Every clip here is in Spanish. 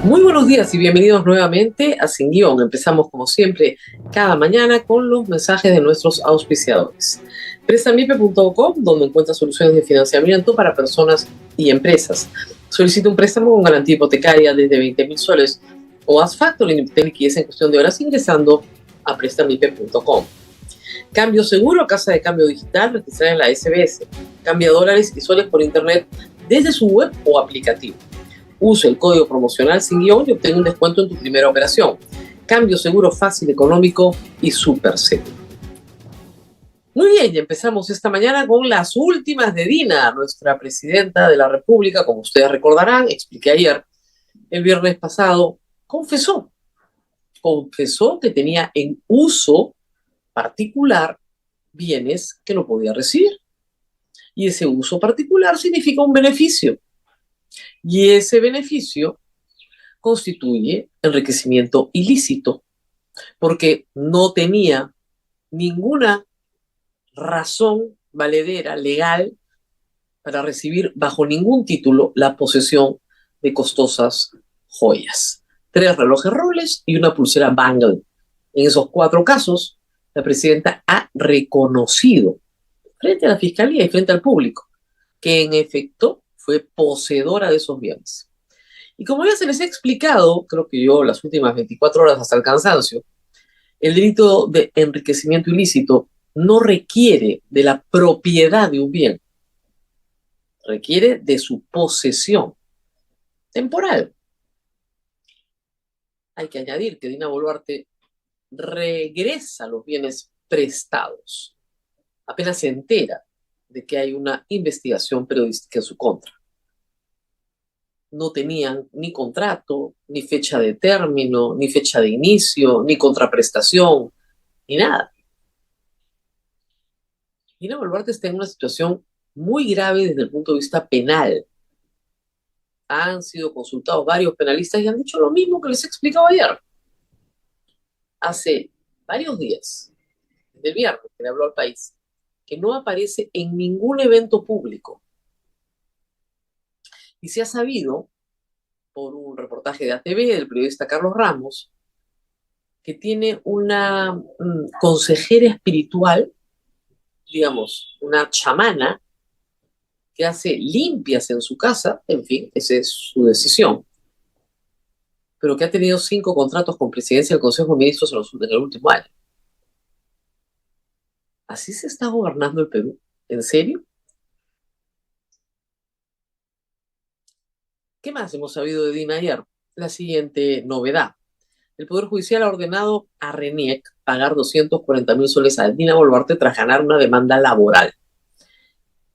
Muy buenos días y bienvenidos nuevamente a Sin Guión. Empezamos como siempre cada mañana con los mensajes de nuestros auspiciadores. Prestamipe.com, donde encuentras soluciones de financiamiento para personas y empresas. Solicita un préstamo con garantía hipotecaria desde 20.000 soles o haz factoring de liquidez en cuestión de horas ingresando a Prestamipe.com. Cambio seguro, casa de cambio digital registrada en la SBS. Cambia dólares y soles por internet desde su web o aplicativo. Usa el código promocional Sin Guión y obtén un descuento en tu primera operación. Cambio seguro, fácil, económico y súper seguro. Muy bien, y empezamos esta mañana con las últimas de Dina, nuestra presidenta de la República. Como ustedes recordarán, expliqué ayer, el viernes pasado, confesó que tenía en uso particular bienes que no podía recibir. Y ese uso particular significa un beneficio. Y ese beneficio constituye enriquecimiento ilícito, porque no tenía ninguna razón valedera legal para recibir bajo ningún título la posesión de costosas joyas. 3 relojes Rolex y una pulsera Bangle. En esos 4 casos, la presidenta ha reconocido frente a la fiscalía y frente al público que en efecto fue poseedora de esos bienes. Y como ya se les he explicado, creo que yo las últimas 24 horas hasta el cansancio, el delito de enriquecimiento ilícito no requiere de la propiedad de un bien, requiere de su posesión temporal. Hay que añadir que Dina Boluarte regresa los bienes prestados, apenas se entera de que hay una investigación periodística en su contra. No tenían ni contrato, ni fecha de término, ni fecha de inicio, ni contraprestación, ni nada. Dina Boluarte está en una situación muy grave desde el punto de vista penal. Han sido consultados varios penalistas y han dicho lo mismo que les he explicado ayer. Hace varios días, desde el viernes que le habló al país, que no aparece en ningún evento público. Y se ha sabido, por un reportaje de ATV del periodista Carlos Ramos, que tiene una consejera espiritual, digamos, una chamana, que hace limpias en su casa, en fin, esa es su decisión, pero que ha tenido 5 contratos con presidencia del Consejo de Ministros en el último año. ¿Así se está gobernando el Perú? ¿En serio? ¿Qué más hemos sabido de Dina ayer? La siguiente novedad. El Poder Judicial ha ordenado a RENIEC pagar 240.000 soles a Dina Boluarte tras ganar una demanda laboral.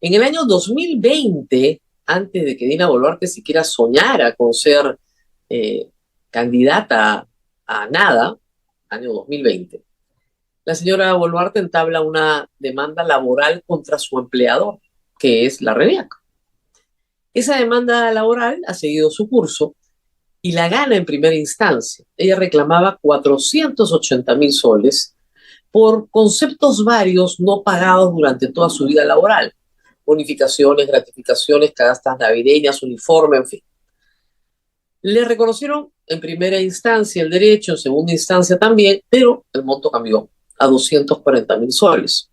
En el año 2020, antes de que Dina Boluarte siquiera soñara con ser candidata a nada, año 2020, la señora Boluarte entabla una demanda laboral contra su empleador, que es la RENIEC. Esa demanda laboral ha seguido su curso y la gana en primera instancia. Ella reclamaba 480.000 soles por conceptos varios no pagados durante toda su vida laboral. Bonificaciones, gratificaciones, canastas navideñas, uniforme, en fin. Le reconocieron en primera instancia el derecho, en segunda instancia también, pero el monto cambió a 240.000 soles.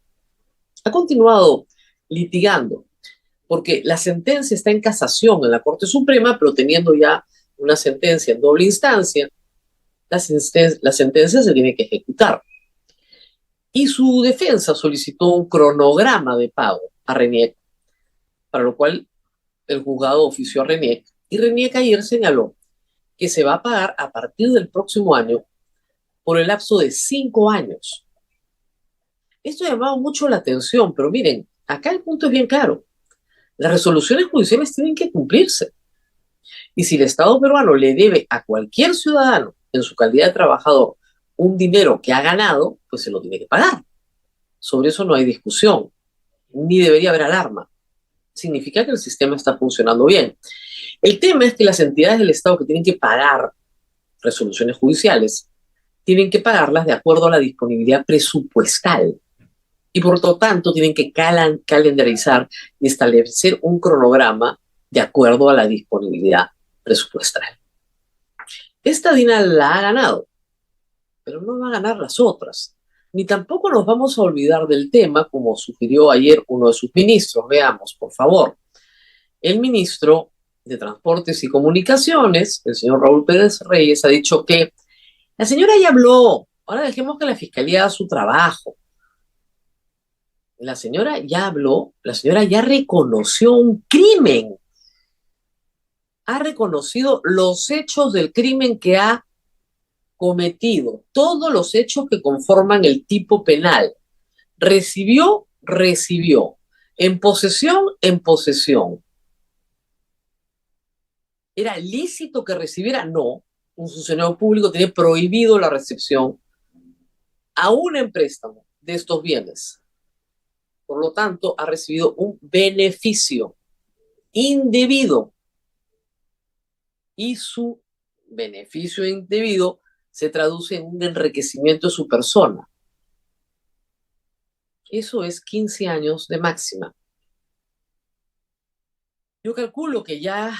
Ha continuado litigando, porque la sentencia está en casación en la Corte Suprema, pero teniendo ya una sentencia en doble instancia, la sentencia se tiene que ejecutar. Y su defensa solicitó un cronograma de pago a RENIEC, para lo cual el juzgado ofició a RENIEC, y RENIEC ayer señaló que se va a pagar a partir del próximo año por el lapso de 5 años. Esto ha llamado mucho la atención, pero miren, acá el punto es bien claro. Las resoluciones judiciales tienen que cumplirse. Y si el Estado peruano le debe a cualquier ciudadano en su calidad de trabajador un dinero que ha ganado, pues se lo tiene que pagar. Sobre eso no hay discusión, ni debería haber alarma. Significa que el sistema está funcionando bien. El tema es que las entidades del Estado que tienen que pagar resoluciones judiciales tienen que pagarlas de acuerdo a la disponibilidad presupuestal. Y por lo tanto tienen que calendarizar y establecer un cronograma de acuerdo a la disponibilidad presupuestal. Esta DINA la ha ganado, pero no va a ganar las otras. Ni tampoco nos vamos a olvidar del tema, como sugirió ayer uno de sus ministros. Veamos, por favor. El ministro de Transportes y Comunicaciones, el señor Raúl Pérez Reyes, ha dicho que la señora ya habló, ahora dejemos que la fiscalía haga su trabajo. La señora ya habló, la señora ya reconoció un crimen, ha reconocido los hechos del crimen que ha cometido, todos los hechos que conforman el tipo penal. Recibió, recibió. En posesión, en posesión. ¿Era lícito que recibiera? No. Un funcionario público tiene prohibido la recepción aún en préstamo de estos bienes. Por lo tanto, ha recibido un beneficio indebido y su beneficio indebido se traduce en un enriquecimiento de su persona. Eso es 15 años de máxima. Yo calculo que ya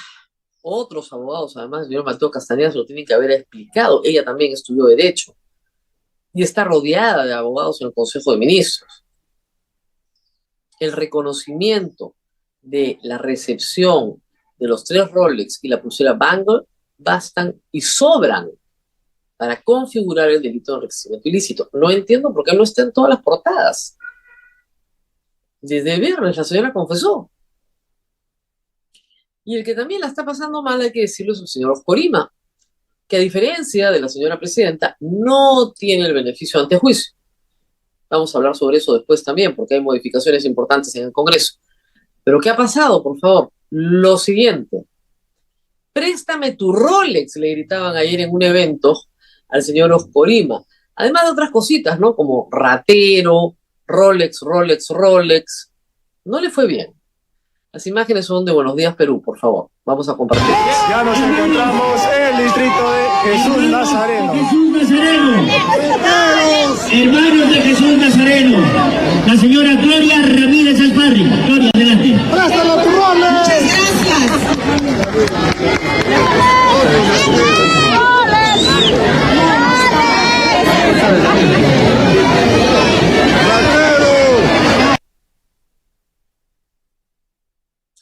otros abogados, además, el señor Mateo Castañeda, se lo tienen que haber explicado. Ella también estudió Derecho y está rodeada de abogados en el Consejo de Ministros. El reconocimiento de la recepción de los 3 Rolex y la pulsera Bangle bastan y sobran para configurar el delito de enriquecimiento ilícito. No entiendo por qué no está en todas las portadas. Desde viernes la señora confesó. Y el que también la está pasando mal, hay que decirlo, es el señor Oscorima, que a diferencia de la señora presidenta, no tiene el beneficio ante juicio. Vamos a hablar sobre eso después también, porque hay modificaciones importantes en el Congreso. Pero ¿qué ha pasado, por favor? Lo siguiente. Préstame tu Rolex, le gritaban ayer en un evento al señor Oscorima. Además de otras cositas, ¿no? Como ratero, Rolex, Rolex, Rolex. No le fue bien. Las imágenes son de Buenos Días, Perú, por favor. Vamos a compartir. Ya nos encontramos en el distrito de Jesús Nazareno. Jesús Nazareno. Hermanos de Jesús Nazareno. La señora Gloria Ramírez Alparri. Gloria, adelante. ¡Préstalo tu Rolex! Muchas gracias.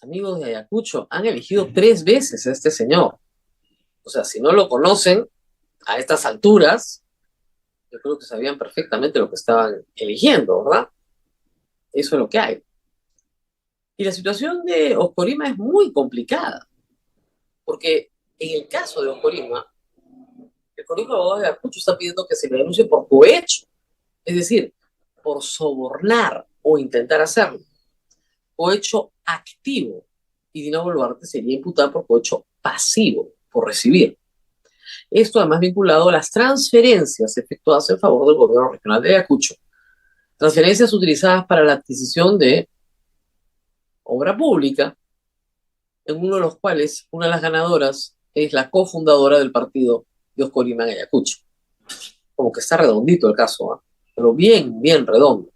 Amigos de Ayacucho, han elegido 3 veces a este señor. O sea, si no lo conocen a estas alturas, yo creo que sabían perfectamente lo que estaban eligiendo, ¿verdad? Eso es lo que hay. Y la situación de Oscorima es muy complicada, porque en el caso de Oscorima, el Colegio de Abogados de Ayacucho está pidiendo que se le denuncie por cohecho, es decir, por sobornar o intentar hacerlo. Cohecho activo, y Dina Boluarte sería imputada por cohecho pasivo, por recibir. Esto además vinculado a las transferencias efectuadas en favor del gobierno regional de Ayacucho. Transferencias utilizadas para la adquisición de obra pública, en uno de los cuales una de las ganadoras es la cofundadora del partido de Oscorima en Ayacucho. Como que está redondito el caso, ¿eh? Pero bien, bien redondo.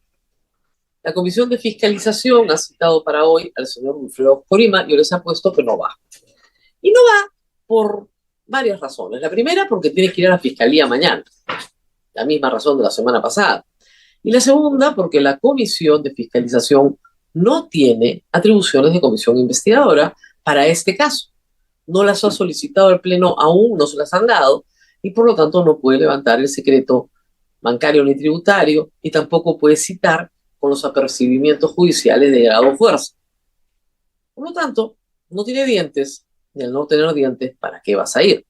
La Comisión de Fiscalización ha citado para hoy al señor Wilfredo Oscorima. Yo les apuesto que no va. Y no va por varias razones. La primera, porque tiene que ir a la Fiscalía mañana. La misma razón de la semana pasada. Y la segunda, porque la Comisión de Fiscalización no tiene atribuciones de comisión investigadora para este caso. No las ha solicitado el Pleno aún, no se las han dado, y por lo tanto no puede levantar el secreto bancario ni tributario, y tampoco puede citar con los apercibimientos judiciales de grado fuerza. Por lo tanto, no tiene dientes, y al no tener dientes, ¿para qué vas a ir?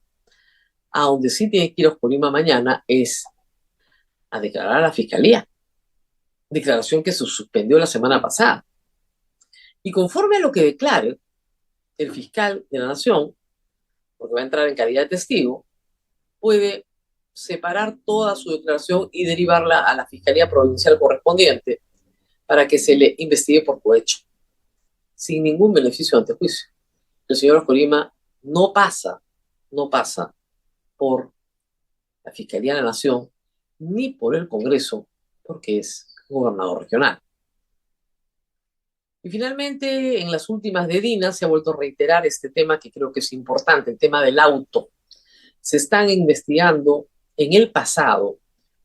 A donde sí tiene que ir Oscorima mañana es a declarar a la Fiscalía. Declaración que se suspendió la semana pasada. Y conforme a lo que declare el fiscal de la Nación, porque va a entrar en calidad de testigo, puede separar toda su declaración y derivarla a la Fiscalía Provincial correspondiente para que se le investigue por cohecho, sin ningún beneficio ante juicio. El señor Oscorima no pasa por la Fiscalía de la Nación ni por el Congreso, porque es gobernador regional. Y finalmente, en las últimas de Dina se ha vuelto a reiterar este tema que creo que es importante, el tema del auto. se están investigando en el pasado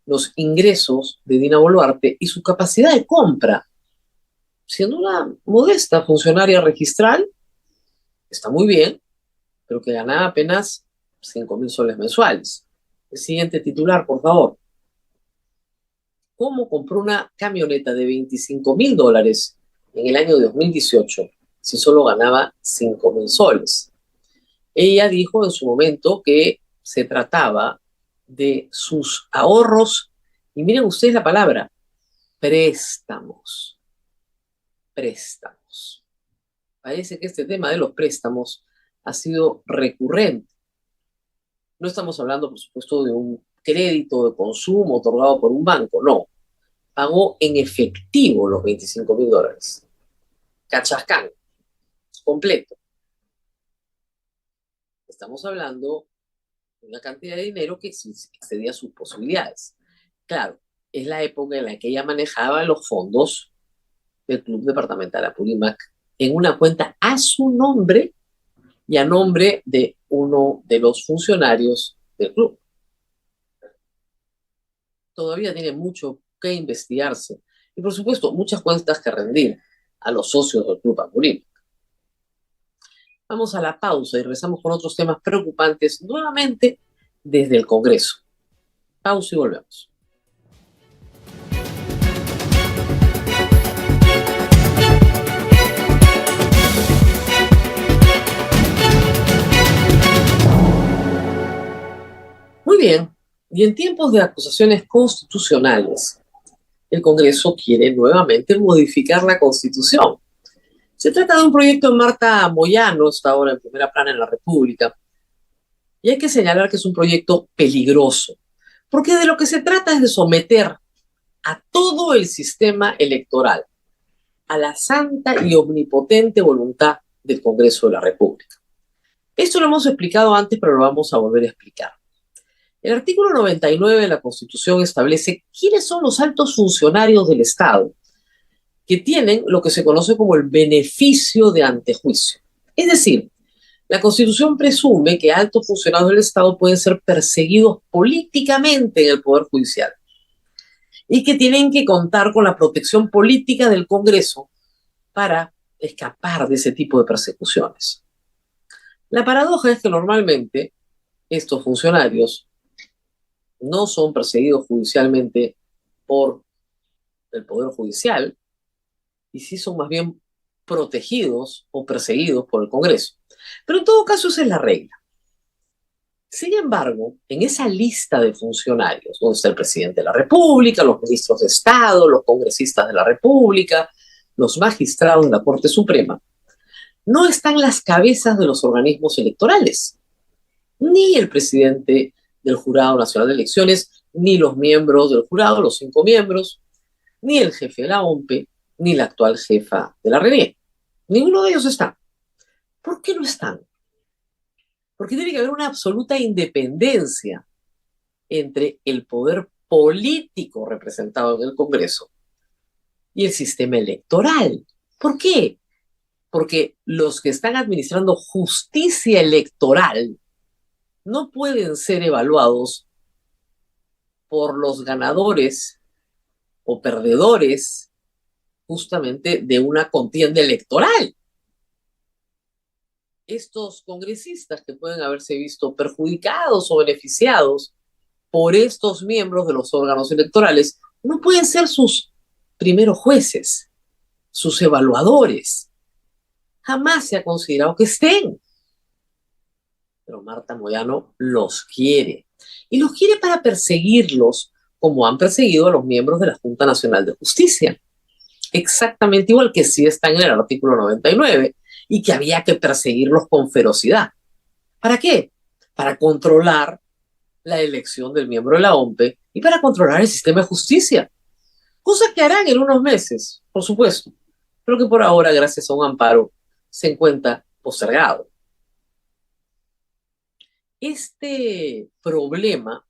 los ingresos de Dina Boluarte y su capacidad de compra. Siendo una modesta funcionaria registral, está muy bien, pero que ganaba apenas 5.000 soles mensuales. El siguiente titular, por favor. ¿Cómo compró una camioneta de $25.000 en el año 2018 si solo ganaba 5.000 soles? Ella dijo en su momento que se trataba de sus ahorros, y miren ustedes la palabra, préstamos. Préstamos. Parece que este tema de los préstamos ha sido recurrente. No estamos hablando, por supuesto, de un crédito de consumo otorgado por un banco, no. Pagó en efectivo los $25.000. Cachascán, completo. Estamos hablando de una cantidad de dinero que excedía sus posibilidades. Claro, es la época en la que ella manejaba los fondos del Club Departamental Apurímac en una cuenta a su nombre y a nombre de uno de los funcionarios del club. Todavía tiene mucho que investigarse y, por supuesto, muchas cuentas que rendir a los socios del Club Apurímac. Vamos a la pausa y regresamos con otros temas preocupantes nuevamente desde el Congreso. Pausa y volvemos. Muy bien, y en tiempos de acusaciones constitucionales, el Congreso quiere nuevamente modificar la Constitución. Se trata de un proyecto de Marta Moyano, está ahora en primera plana en la República, y hay que señalar que es un proyecto peligroso, porque de lo que se trata es de someter a todo el sistema electoral a la santa y omnipotente voluntad del Congreso de la República. Esto lo hemos explicado antes, pero lo vamos a volver a explicar. El artículo 99 de la Constitución establece quiénes son los altos funcionarios del Estado que tienen lo que se conoce como el beneficio de antejuicio. Es decir, la Constitución presume que altos funcionarios del Estado pueden ser perseguidos políticamente en el Poder Judicial y que tienen que contar con la protección política del Congreso para escapar de ese tipo de persecuciones. La paradoja es que normalmente estos funcionarios no son perseguidos judicialmente por el Poder Judicial y sí son más bien protegidos o perseguidos por el Congreso. Pero en todo caso esa es la regla. Sin embargo, en esa lista de funcionarios, donde está el presidente de la República, los ministros de Estado, los congresistas de la República, los magistrados de la Corte Suprema, no están las cabezas de los organismos electorales, ni el presidente del Jurado Nacional de Elecciones, ni los miembros del jurado, los 5 miembros, ni el jefe de la OMPE, ni la actual jefa de la RENIE. Ninguno de ellos está. ¿Por qué no están? Porque tiene que haber una absoluta independencia entre el poder político representado en el Congreso y el sistema electoral. ¿Por qué? Porque los que están administrando justicia electoral no pueden ser evaluados por los ganadores o perdedores justamente de una contienda electoral. Estos congresistas que pueden haberse visto perjudicados o beneficiados por estos miembros de los órganos electorales no pueden ser sus primeros jueces, sus evaluadores. Jamás se ha considerado que estén. Pero Marta Moyano los quiere. Y los quiere para perseguirlos como han perseguido a los miembros de la Junta Nacional de Justicia. Exactamente igual que sí está en el artículo 99 y que había que perseguirlos con ferocidad. ¿Para qué? Para controlar la elección del miembro de la OMPE y para controlar el sistema de justicia. Cosa que harán en unos meses, por supuesto, pero que por ahora, gracias a un amparo, se encuentra postergado. Este problema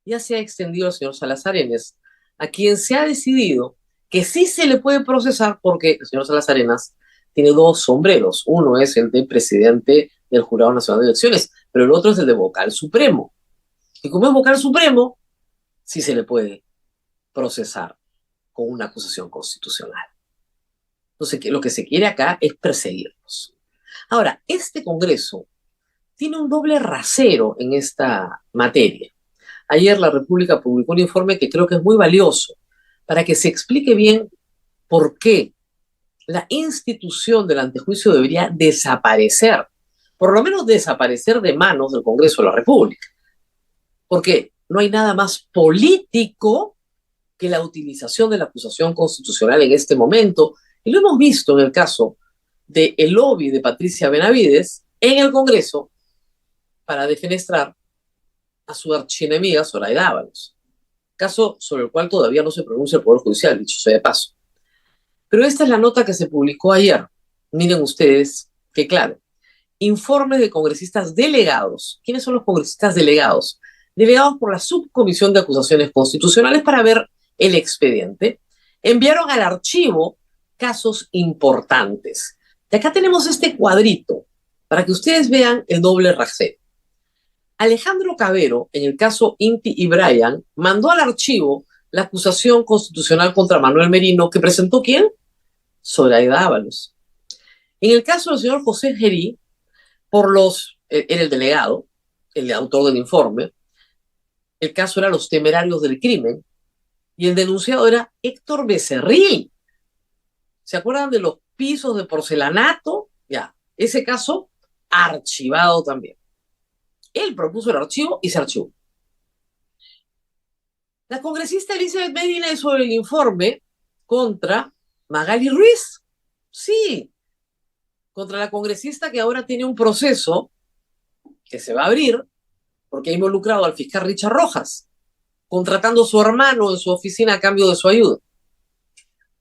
ya se ha extendido al señor Salazarenas, a quien se ha decidido que sí se le puede procesar porque el señor Salazarenas tiene 2 sombreros. Uno es el de presidente del Jurado Nacional de Elecciones, pero el otro es el de vocal supremo. Y como es vocal supremo, sí se le puede procesar con una acusación constitucional. Entonces, lo que se quiere acá es perseguirlos. Ahora, este Congreso tiene un doble rasero en esta materia. Ayer la República publicó un informe que creo que es muy valioso para que se explique bien por qué la institución del antejuicio debería desaparecer, por lo menos desaparecer de manos del Congreso de la República. Porque no hay nada más político que la utilización de la acusación constitucional en este momento, y lo hemos visto en el caso del lobby de Patricia Benavides en el Congreso para defenestrar a su archienemiga Zoraida Ábalos, caso sobre el cual todavía no se pronuncia el Poder Judicial, dicho sea de paso. Pero esta es la nota que se publicó ayer. Miren ustedes que claro, informes de congresistas delegados. ¿Quiénes son los congresistas delegados? Delegados por la Subcomisión de Acusaciones Constitucionales para ver el expediente. Enviaron al archivo casos importantes. Y acá tenemos este cuadrito para que ustedes vean el doble rasero. Alejandro Cabero, en el caso Inti y Brian, mandó al archivo la acusación constitucional contra Manuel Merino, que presentó ¿quién? Zoraida Ábalos. En el caso del señor José Gerí, era el delegado, el autor del informe, el caso era los temerarios del crimen, y el denunciado era Héctor Becerril. ¿Se acuerdan de los pisos de porcelanato? Ya, ese caso archivado también. Él propuso el archivo y se archivó. La congresista Elizabeth Medina hizo el informe contra Magali Ruiz. Sí, contra la congresista que ahora tiene un proceso que se va a abrir porque ha involucrado al fiscal Richard Rojas, contratando a su hermano en su oficina a cambio de su ayuda.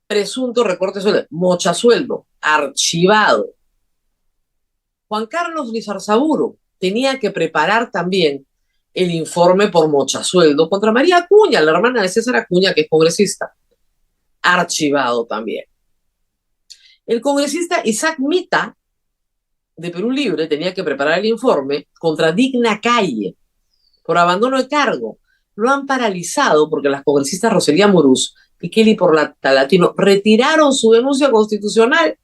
Presunto recorte de sueldo, mochasueldo, archivado. Juan Carlos Lizarzaburu tenía que preparar también el informe por mochasueldo contra María Acuña, la hermana de César Acuña, que es congresista. Archivado también. El congresista Isaac Mita, de Perú Libre, tenía que preparar el informe contra Digna Calle por abandono de cargo. Lo han paralizado porque las congresistas Roselía Morús y Kelly Portalatino retiraron su denuncia constitucional.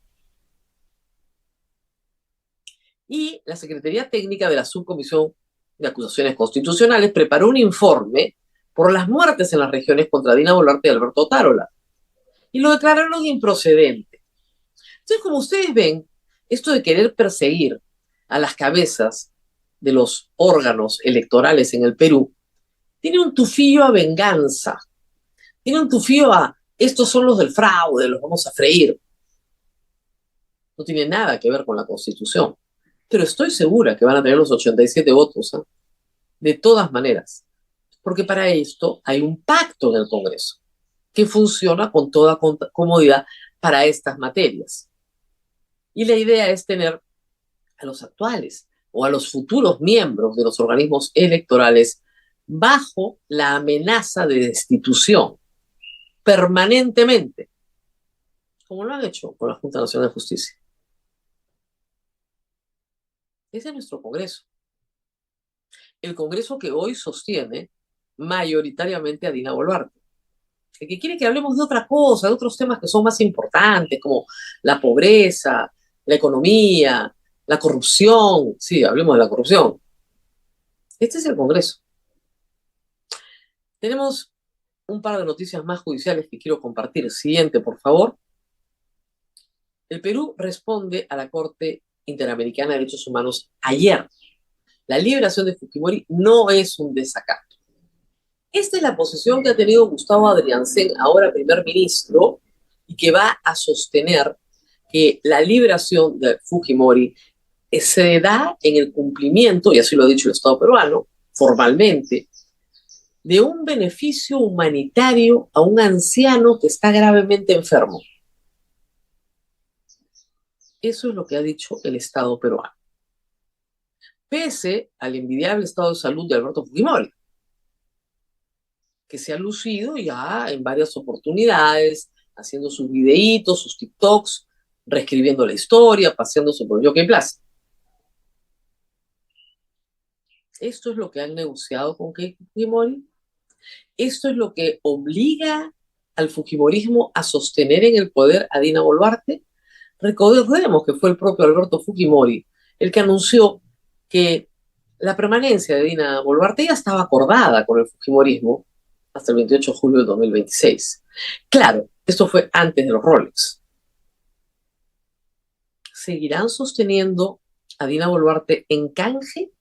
Y la Secretaría Técnica de la Subcomisión de Acusaciones Constitucionales preparó un informe por las muertes en las regiones contra Dina Boluarte y Alberto Otárola. Y lo declararon improcedente. Entonces, como ustedes ven, esto de querer perseguir a las cabezas de los órganos electorales en el Perú tiene un tufillo a venganza, tiene un tufillo a estos son los del fraude, los vamos a freír. No tiene nada que ver con la Constitución. Pero estoy segura que van a tener los 87 votos, ¿eh? De todas maneras, porque para esto hay un pacto en el Congreso que funciona con toda comodidad para estas materias. Y la idea es tener a los actuales o a los futuros miembros de los organismos electorales bajo la amenaza de destitución permanentemente, como lo han hecho con la Junta Nacional de Justicia. Ese es nuestro Congreso. El Congreso que hoy sostiene mayoritariamente a Dina Boluarte. El que quiere que hablemos de otra cosa, de otros temas que son más importantes, como la pobreza, la economía, la corrupción. Sí, hablemos de la corrupción. Este es el Congreso. Tenemos un par de noticias más judiciales que quiero compartir. Siguiente, por favor. El Perú responde a la Corte Interamericana de Derechos Humanos ayer. La liberación de Fujimori no es un desacato. Esta es la posición que ha tenido Gustavo Adrianzen, ahora primer ministro, y que va a sostener que la liberación de Fujimori se da en el cumplimiento, y así lo ha dicho el Estado peruano, formalmente, de un beneficio humanitario a un anciano que está gravemente enfermo. Eso es lo que ha dicho el Estado peruano. Pese al envidiable estado de salud de Alberto Fujimori, que se ha lucido ya en varias oportunidades, haciendo sus videitos, sus TikToks, reescribiendo la historia, paseándose por Yoke Plaza. Esto es lo que han negociado con Keiko Fujimori. Esto es lo que obliga al fujimorismo a sostener en el poder a Dina Boluarte. Recordemos que fue el propio Alberto Fujimori el que anunció que la permanencia de Dina Boluarte ya estaba acordada con el fujimorismo hasta el 28 de julio de 2026. Claro, esto fue antes de los Rolex. ¿Seguirán sosteniendo a Dina Boluarte en canje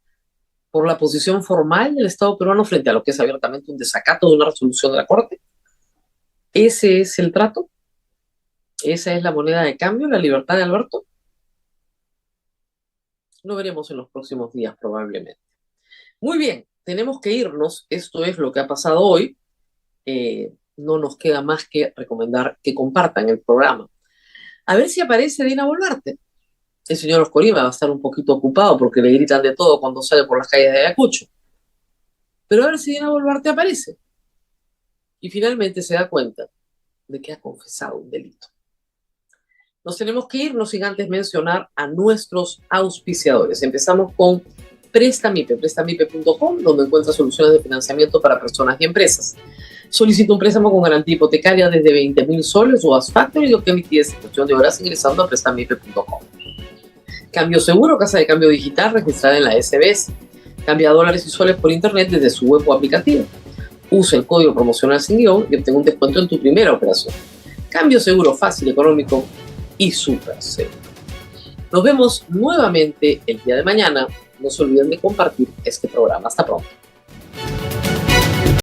por la posición formal del Estado peruano frente a lo que es abiertamente un desacato de una resolución de la Corte? ¿Ese es el trato? ¿Esa es la moneda de cambio, la libertad de Alberto? Lo veremos en los próximos días probablemente. Muy bien, tenemos que irnos. Esto es lo que ha pasado hoy. No nos queda más que recomendar que compartan el programa. A ver si aparece Dina Boluarte. El señor Oscorima va a estar un poquito ocupado porque le gritan de todo cuando sale por las calles de Ayacucho. Pero a ver si Dina Boluarte aparece. Y finalmente se da cuenta de que ha confesado un delito. Nos tenemos que ir, no sin antes mencionar a nuestros auspiciadores. Empezamos con Prestamipe, prestamipe.com, donde encuentra soluciones de financiamiento para personas y empresas. Solicita un préstamo con garantía hipotecaria desde 20.000 soles o As Factory, lo que emitirse en cuestión de horas ingresando a prestamipe.com. Cambio Seguro, casa de cambio digital registrada en la SBS. Cambia dólares y soles por internet desde su web o aplicativo. Usa el código promocional sin guión y obtenga un descuento en tu primera operación. Cambio Seguro, fácil, económico y súper seguro. Nos vemos nuevamente el día de mañana. No se olviden de compartir este programa. Hasta pronto.